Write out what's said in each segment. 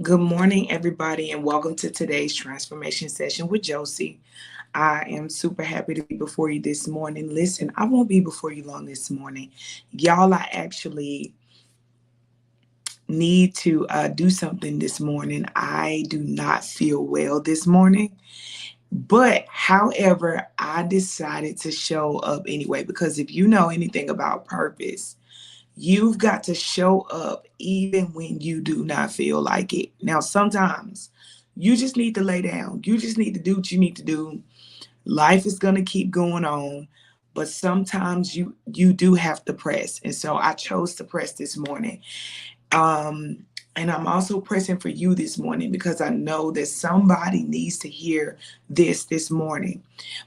Good morning, everybody, and welcome to today's transformation session with Josie. I am super happy to be before you this morning. Listen, I won't be before you long this morning. Y'all, I actually need to do something this morning. I do not feel well this morning, but however, I decided to show up anyway because if you know anything about purpose, you've got to show up even when you do not feel like it. Now, sometimes you just need to lay down. You just need to do what you need to do. Life is going to keep going on, but sometimes you do have to press. And so I chose to press this morning. Um, and I'm also pressing for you this morning because I know that somebody needs to hear this morning.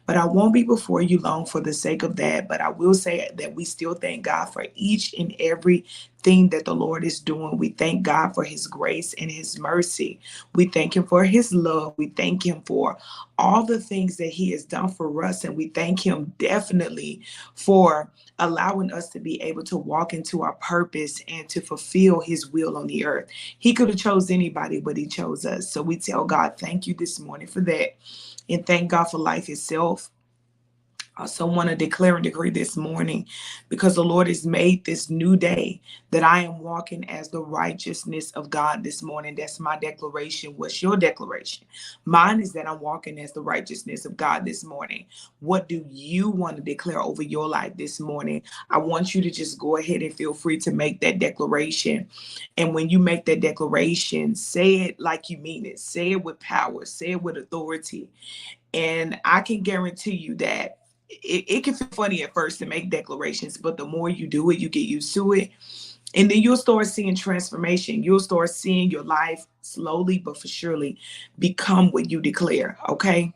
But I won't be before you long for the sake of that. But I will say that we still thank God for each and every thing that the Lord is doing. We thank God for his grace and his mercy. We thank him for his love. We thank him for all the things that he has done for us. And we thank him definitely for allowing us to be able to walk into our purpose and to fulfill his will on the earth. He could have chose anybody, but he chose us. So we tell God, thank you this morning for that. And thank God for life itself. I also want to declare and decree this morning because the Lord has made this new day that I am walking as the righteousness of God this morning. That's my declaration. What's your declaration? Mine is that I'm walking as the righteousness of God this morning. What do you want to declare over your life this morning? I want you to just go ahead and feel free to make that declaration. And when you make that declaration, say it like you mean it. Say it with power. Say it with authority. And I can guarantee you that it can feel funny at first to make declarations, but the more you do it, you get used to it. And then you'll start seeing transformation. You'll start seeing your life slowly but for surely become what you declare. Okay.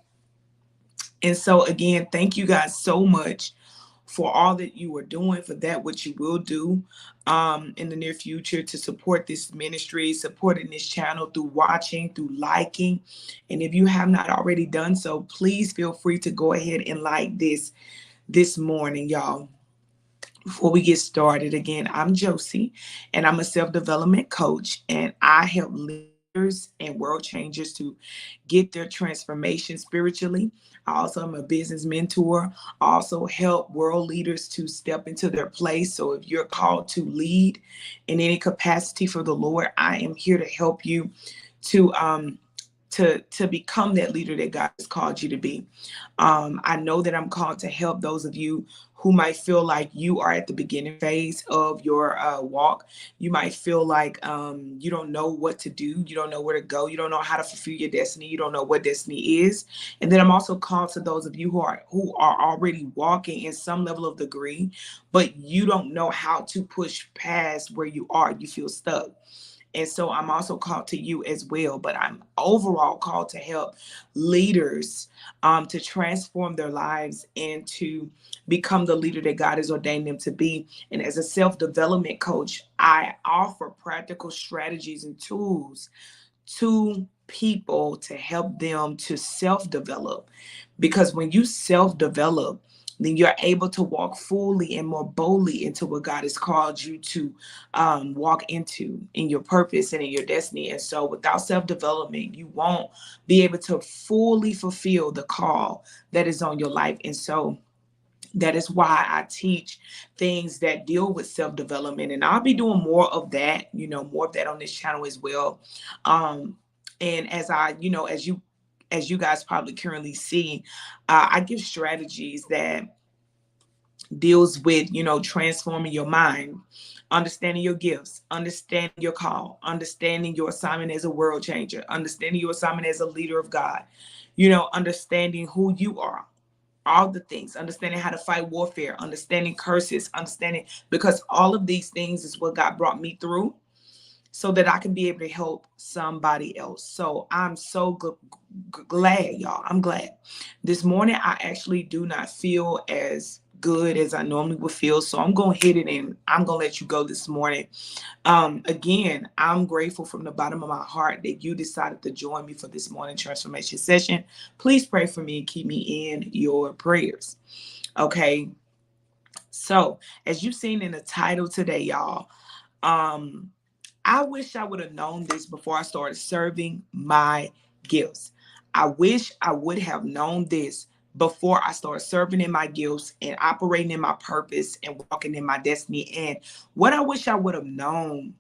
And so, again, thank you guys so much for all that you are doing, for that what you will do in the near future to support this ministry, supporting this channel through watching, through liking. And if you have not already done so, please feel free to go ahead and like this morning, y'all. Before we get started, again, I'm Josie, and I'm a self-development coach, and I help leaders and world changers to get their transformation spiritually. I also am a business mentor. I also help world leaders to step into their place. So if you're called to lead in any capacity for the Lord, I am here to help you to to become that leader that God has called you to be. I know that I'm called to help those of you who might feel like you are at the beginning phase of your walk. You might feel like you don't know what to do, you don't know where to go, you don't know how to fulfill your destiny, you don't know what destiny is. And then I'm also called to those of you who are already walking in some level of degree, but you don't know how to push past where you are. You feel stuck. And so I'm also called to you as well, but I'm overall called to help leaders to transform their lives and to become the leader that God has ordained them to be. And as a self-development coach, I offer practical strategies and tools to people to help them to self-develop. Because when you self-develop, then you're able to walk fully and more boldly into what God has called you to walk into in your purpose and in your destiny. And so without self-development, you won't be able to fully fulfill the call that is on your life. And so that is why I teach things that deal with self-development. And I'll be doing more of that, more of that on this channel as well. Um, and as as you guys probably currently see, I give strategies that deals with, transforming your mind, understanding your gifts, understanding your call, understanding your assignment as a world changer, understanding your assignment as a leader of God, understanding who you are, all the things, understanding how to fight warfare, understanding curses, understanding, because all of these things is what God brought me through so that I can be able to help somebody else. So I'm so glad, y'all. I'm glad. This morning, I actually do not feel as good as I normally would feel. So I'm going to hit it and I'm going to let you go this morning. Again, I'm grateful from the bottom of my heart that you decided to join me for this morning transformation session. Please pray for me and keep me in your prayers. Okay. So as you've seen in the title today, y'all, I wish I would have known this before I started serving my gifts. I wish I would have known this before I started serving in my gifts and operating in my purpose and walking in my destiny. And what I wish I would have known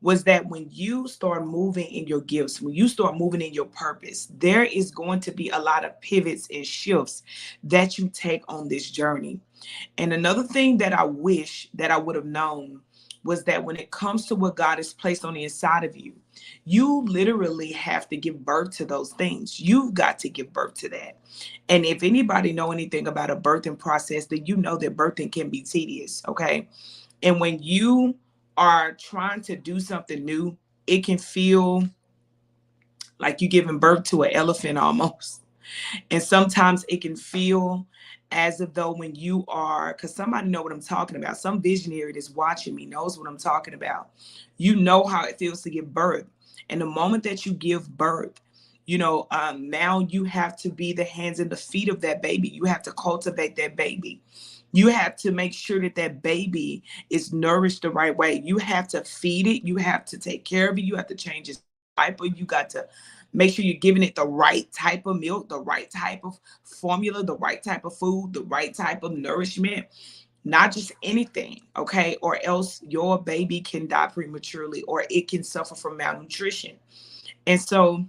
was that when you start moving in your gifts, when you start moving in your purpose, there is going to be a lot of pivots and shifts that you take on this journey. And another thing that I wish that I would have known was that when it comes to what God has placed on the inside of you, you literally have to give birth to those things. You've got to give birth to that. And if anybody know anything about a birthing process, then you know that birthing can be tedious, okay? And when you are trying to do something new, it can feel like you're giving birth to an elephant almost. And sometimes it can feel as if though when you are, because somebody know what I'm talking about. Some visionary that's watching me knows what I'm talking about. You know how it feels to give birth. And the moment that you give birth, now you have to be the hands and the feet of that baby. You have to cultivate that baby. You have to make sure that that baby is nourished the right way. You have to feed it. You have to take care of it. You have to change its diaper. You got to make sure you're giving it the right type of milk, the right type of formula, the right type of food, the right type of nourishment, not just anything, okay? Or else your baby can die prematurely or it can suffer from malnutrition. And so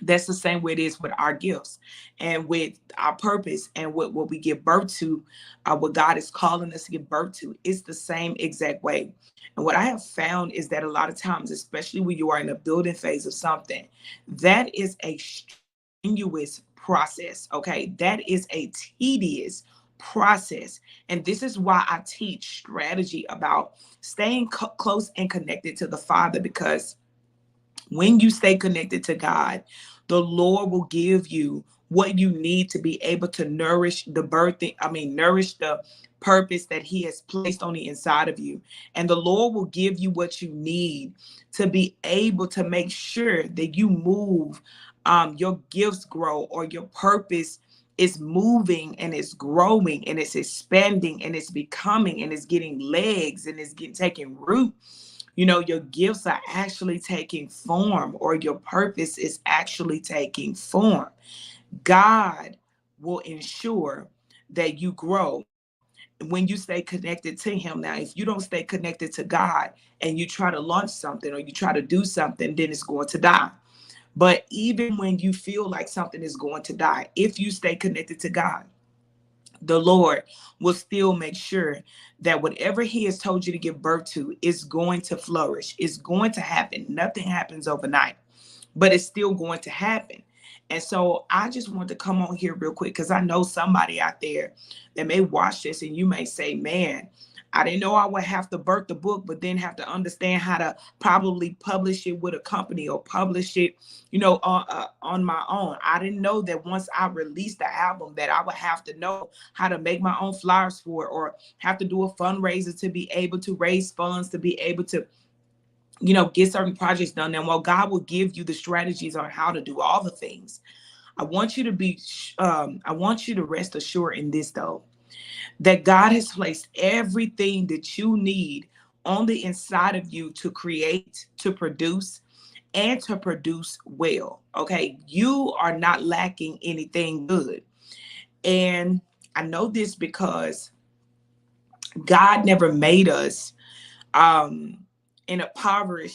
that's the same way it is with our gifts and with our purpose and what we give birth to, what God is calling us to give birth to. It's the same exact way. And what I have found is that a lot of times, especially when you are in a building phase of something, that is a strenuous process. Okay. That is a tedious process. And this is why I teach strategy about staying close and connected to the Father, because when you stay connected to God, the Lord will give you what you need to be able to nourish nourish the purpose that He has placed on the inside of you. And the Lord will give you what you need to be able to make sure that you move, your gifts grow, or your purpose is moving and it's growing and it's expanding and it's becoming and it's getting legs and it's taking root. Your gifts are actually taking form, or your purpose is actually taking form. God will ensure that you grow when you stay connected to Him. Now, if you don't stay connected to God and you try to launch something or you try to do something, then it's going to die. But even when you feel like something is going to die, if you stay connected to God, the Lord will still make sure that whatever He has told you to give birth to is going to flourish. It's going to happen. Nothing happens overnight, but it's still going to happen. And so I just want to come on here real quick, because I know somebody out there that may watch this and you may say, man, I didn't know I would have to birth the book, but then have to understand how to probably publish it with a company or publish it, on my own. I didn't know that once I released the album that I would have to know how to make my own flyers for it, or have to do a fundraiser to be able to raise funds, to be able to get certain projects done. And while God will give you the strategies on how to do all the things, I want you to rest assured in this, though, that God has placed everything that you need on the inside of you to create, to produce, and to produce well. Okay. You are not lacking anything good. And I know this because God never made us from a poverty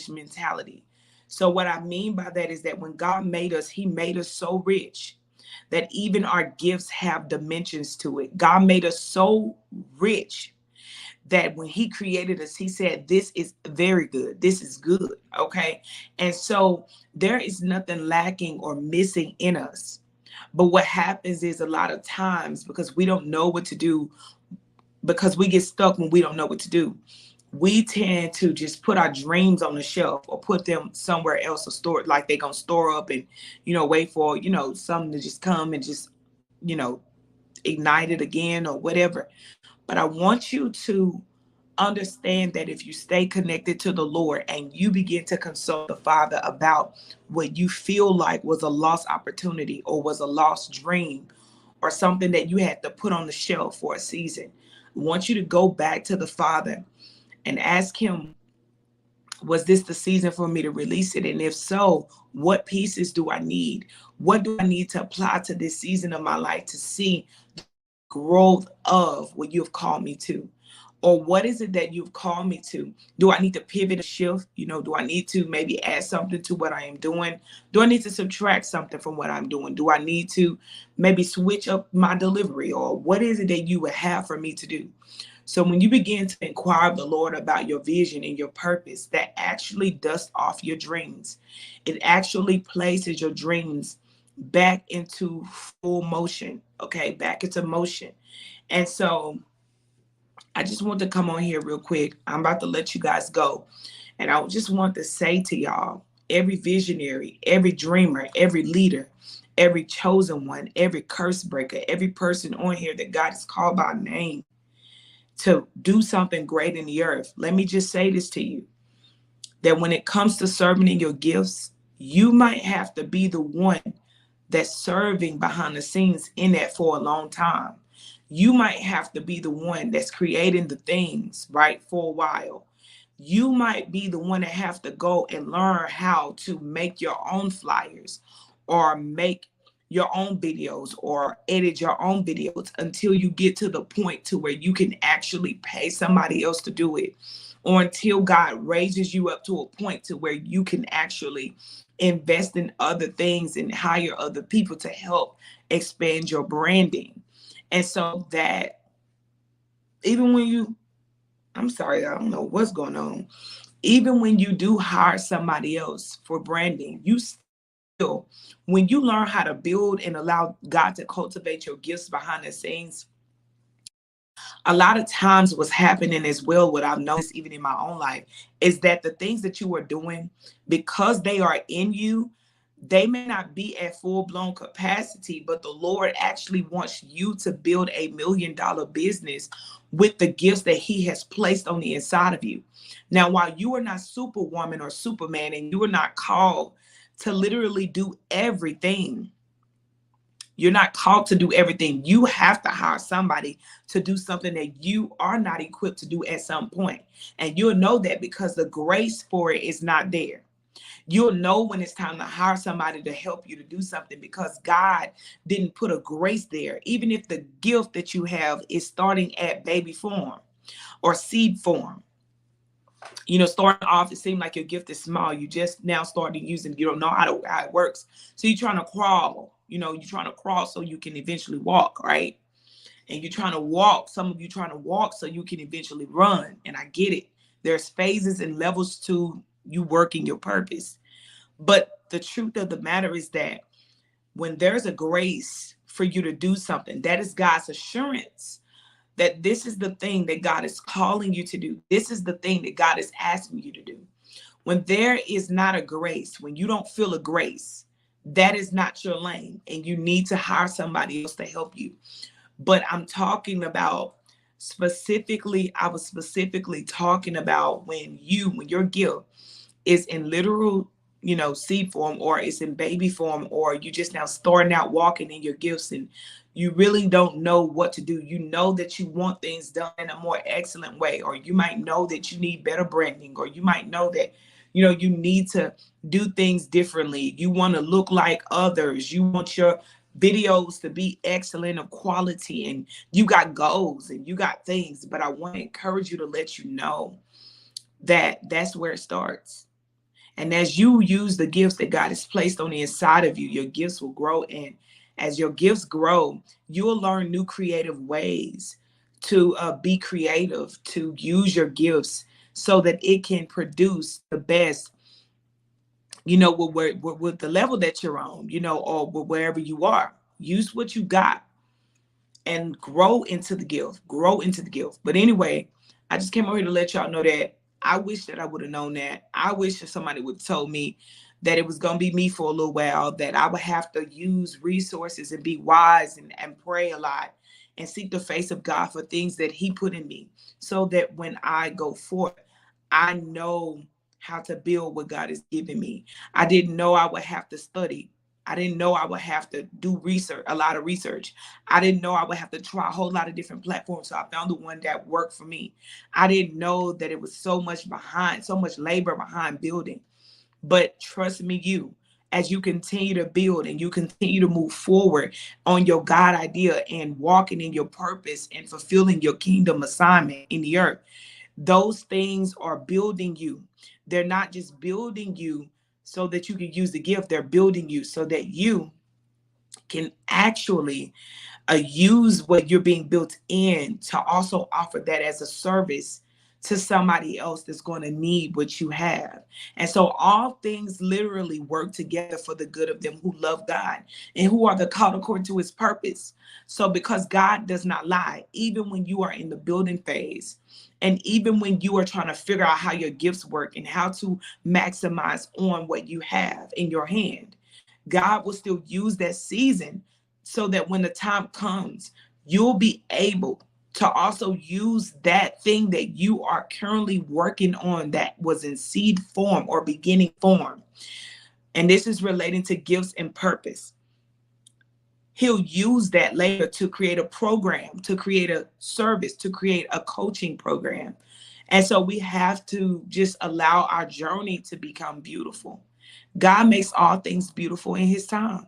mentality. So what I mean by that is that when God made us, He made us so rich that even our gifts have dimensions to it. God made us so rich that when He created us, He said, this is very good. This is good. Okay. And so there is nothing lacking or missing in us. But what happens is, a lot of times, because we don't know what to do, because we get stuck when we don't know what to do, we tend to just put our dreams on the shelf or put them somewhere else, or store it like they're going to store up and, wait for, something to just come and just, ignite it again or whatever. But I want you to understand that if you stay connected to the Lord and you begin to consult the Father about what you feel like was a lost opportunity or was a lost dream or something that you had to put on the shelf for a season, I want you to go back to the Father and ask Him Was this the season for me to release it? And if so, what pieces do I need? What do I need to apply to this season of my life to see growth of what you've called me to? Or what is it that you've called me to? Do I need to pivot or shift? Do I need to maybe add something to what I am doing? Do I need to subtract something from what I'm doing? Do I need to maybe switch up my delivery? Or what is it that you would have for me to do? So when you begin to inquire of the Lord about your vision and your purpose, that actually dusts off your dreams. It actually places your dreams back into full motion, okay, back into motion. And so I just want to come on here real quick. I'm about to let you guys go. And I just want to say to y'all, every visionary, every dreamer, every leader, every chosen one, every curse breaker, every person on here that God has called by name to do something great in the earth. Let me just say this to you, that when it comes to serving in your gifts, you might have to be the one that's serving behind the scenes in that for a long time. You might have to be the one that's creating the things, right, for a while. You might be the one that have to go and learn how to make your own flyers or make your own videos or edit your own videos until you get to the point to where you can actually pay somebody else to do it, or until God raises you up to a point to where you can actually invest in other things and hire other people to help expand your branding. And so that even when you, I'm sorry, I don't know what's going on. Even when you do hire somebody else for branding, you still, when you learn how to build and allow God to cultivate your gifts behind the scenes, a lot of times what's happening as well, what I've noticed even in my own life, is that the things that you are doing, because they are in you, they may not be at full-blown capacity, but the Lord actually wants you to build $1 million business with the gifts that he has placed on the inside of you. Now, while you are not superwoman or superman, and you are not called to literally do everything, you're not called to do everything. You have to hire somebody to do something that you are not equipped to do at some point. And you'll know that because the grace for it is not there. You'll know when it's time to hire somebody to help you to do something, because God didn't put a grace there. Even if the gift that you have is starting at baby form or seed form, starting off, it seemed like your gift is small. You just now started using, you don't know how it works. So you're trying to crawl, you're trying to crawl so you can eventually walk, right? And you're trying to walk. Some of you trying to walk so you can eventually run. And I get it. There's phases and levels to you working your purpose. But the truth of the matter is that when there's a grace for you to do something, that is God's assurance that this is the thing that God is calling you to do. This is the thing that God is asking you to do. When there is not a grace, when you don't feel a grace, that is not your lane, and you need to hire somebody else to help you. But I'm talking about specifically, I was specifically talking about when your gift is in literal, seed form, or it's in baby form, or you just now starting out walking in your gifts and you really don't know what to do. You know that you want things done in a more excellent way, or you might know that you need better branding, or you might know that, you need to do things differently. You want to look like others. You want your videos to be excellent of quality, and you got goals and you got things. But I want to encourage you to let you know that that's where it starts. And as you use the gifts that God has placed on the inside of you, your gifts will grow. And as your gifts grow, you'll learn new creative ways to be creative, to use your gifts so that it can produce the best, with the level that you're on, or wherever you are. Use what you got and grow into the gift, grow into the gift. But anyway, I just came over here to let y'all know that I wish that I would have known that. I wish that somebody would have told me that it was going to be me for a little while, that I would have to use resources and be wise and pray a lot and seek the face of God for things that he put in me, so that when I go forth, I know how to build what God has given me. I didn't know I would have to study. I didn't know I would have to do research, a lot of research. I didn't know I would have to try a whole lot of different platforms. So I found the one that worked for me. I didn't know that it was so much behind, so much labor behind building. But trust me, as you continue to build and you continue to move forward on your God idea and walking in your purpose and fulfilling your kingdom assignment in the earth, those things are building you. They're not just building you so that you can use the gift, they're building you so that you can actually use what you're being built in to also offer that as a service to somebody else that's going to need what you have. And so all things literally work together for the good of them who love God and who are the called according to his purpose. So because God does not lie, even when you are in the building phase, and even when you are trying to figure out how your gifts work and how to maximize on what you have in your hand, God will still use that season so that when the time comes, you'll be able to also use that thing that you are currently working on that was in seed form or beginning form. And this is relating to gifts and purpose. He'll use that later to create a program, to create a service, to create a coaching program. And so we have to just allow our journey to become beautiful. God makes all things beautiful in his time.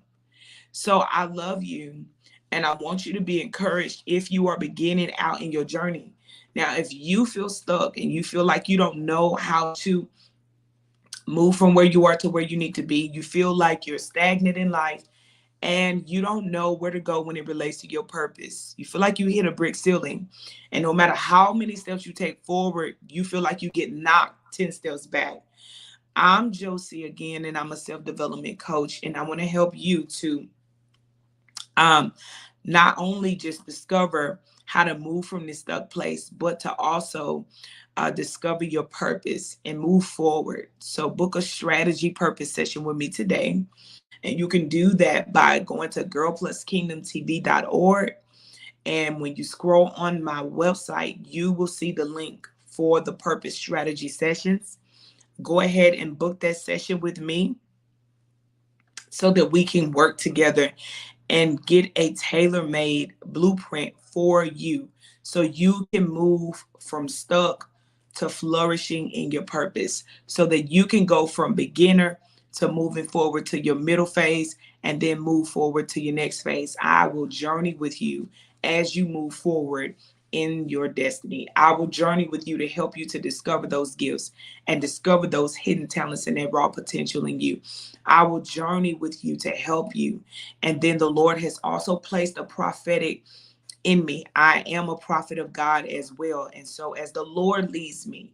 So I love you and I want you to be encouraged if you are beginning out in your journey. Now, if you feel stuck and you feel like you don't know how to move from where you are to where you need to be, you feel like you're stagnant in life and you don't know where to go when it relates to your purpose. You feel like you hit a brick ceiling. And no matter how many steps you take forward, you feel like you get knocked 10 steps back. I'm Josie again, and I'm a self-development coach, and I want to help you to not only just discover how to move from this stuck place, but to also discover your purpose and move forward. So book a strategy purpose session with me today. And you can do that by going to girlpluskingdomtv.org. And when you scroll on my website, you will see the link for the purpose strategy sessions. Go ahead and book that session with me so that we can work together and get a tailor-made blueprint for you so you can move from stuck to flourishing in your purpose, so that you can go from beginner to moving forward to your middle phase and then move forward to your next phase. I will journey with you as you move forward in your destiny. I will journey with you to help you to discover those gifts and discover those hidden talents and that raw potential in you. I will journey with you to help you. And then the Lord has also placed a prophetic in me. I am a prophet of God as well. And so as the Lord leads me,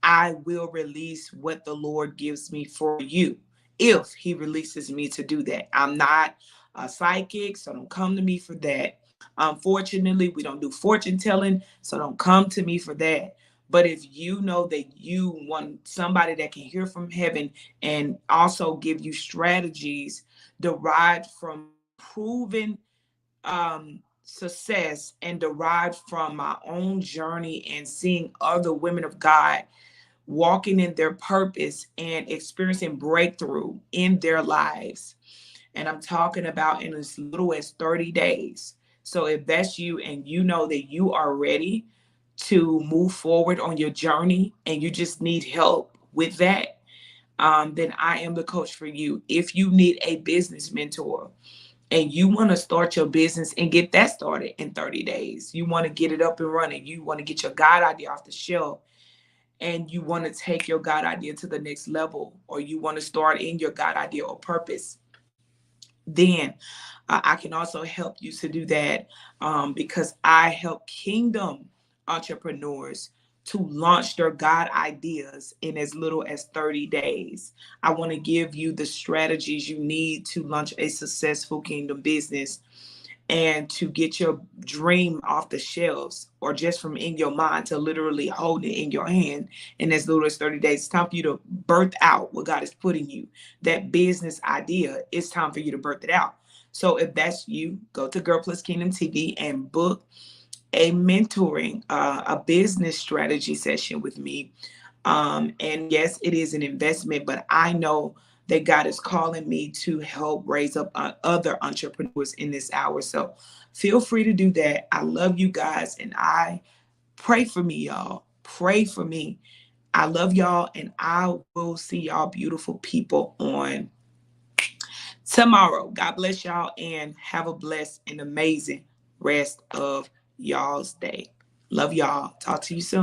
I will release what the Lord gives me for you if he releases me to do that. I'm not a psychic, so don't come to me for that. Unfortunately, we don't do fortune telling, so don't come to me for that. But if you know that you want somebody that can hear from heaven and also give you strategies derived from proven success and derived from my own journey and seeing other women of God walking in their purpose and experiencing breakthrough in their lives. And I'm talking about in as little as 30 days. So if that's you and you know that you are ready to move forward on your journey and you just need help with that, then I am the coach for you. If you need a business mentor, and you want to start your business and get that started in 30 days. You want to get it up and running. You want to get your God idea off the shelf and you want to take your God idea to the next level, or you want to start in your God idea or purpose. Then I can also help you to do that because I help kingdom entrepreneurs to launch their God ideas in as little as 30 days. I want to give you the strategies you need to launch a successful kingdom business and to get your dream off the shelves or just from in your mind to literally hold it in your hand in as little as 30 days. It's time for you to birth out what God is putting you. That business idea, it's time for you to birth it out. So if that's you, go to Girl Plus Kingdom TV and book a mentoring, a business strategy session with me. And yes, it is an investment, but I know that God is calling me to help raise up other entrepreneurs in this hour. So feel free to do that. I love you guys, and I pray for me, y'all. Pray for me. I love y'all, and I will see y'all beautiful people on tomorrow. God bless y'all, and have a blessed and amazing rest of y'all's day. Love y'all. Talk to you soon.